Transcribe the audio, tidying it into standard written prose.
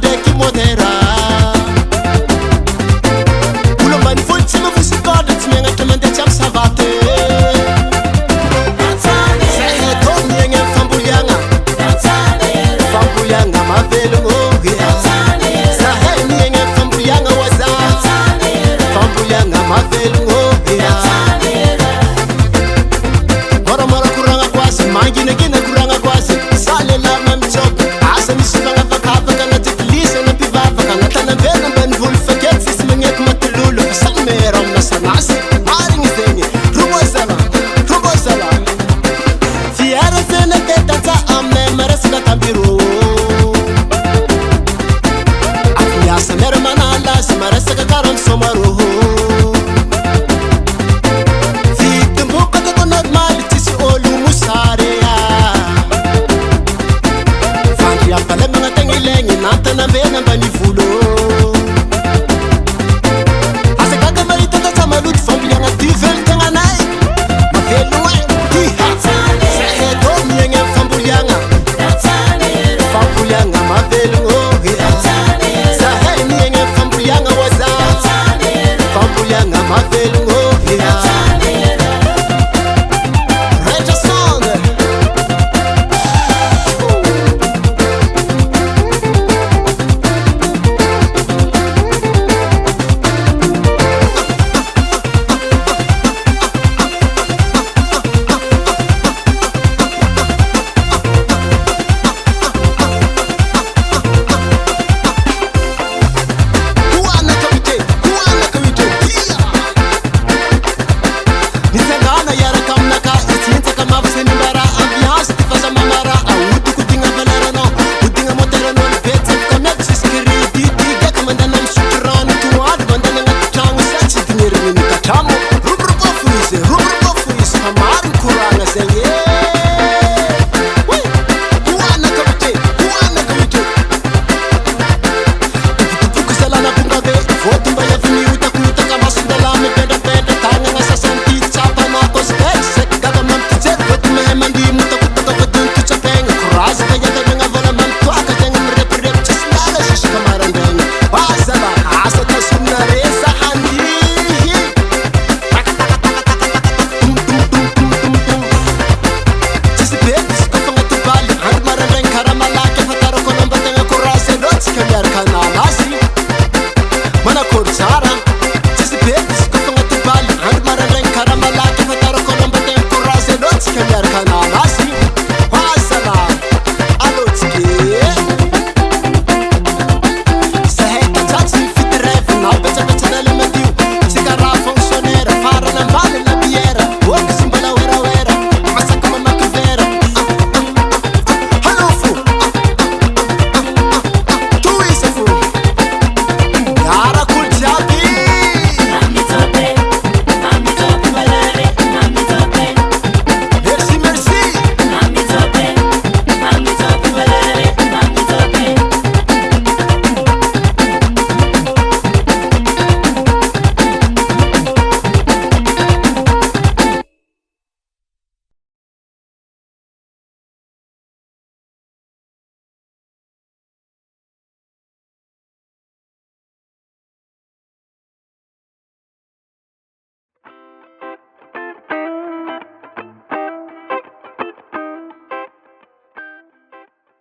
ndraiky modera olo ambany voly tsy mavosikotra tsy miagnatra mandeha tsy amy savate zahay tô miegny amy famboliagna famboliagna mavelogno zahay miegny amy famboliagna oaza famboliagna mavelogno moramora koragna koazy manginagina koragna koazy sale lama mitsoko asa misy magnavakavaka agnaty eglizy anampivavaka agnatanambena ambany voly fakety sisy magneky matololo fa samy mera amina sanasy marigny zegny robozala fiara fena tetatsa aminay maresaka tambiro afo miasa mera manalazy maresaka kara misomaroho Fandria pala magnategny ilaigny nantanambena ambany volo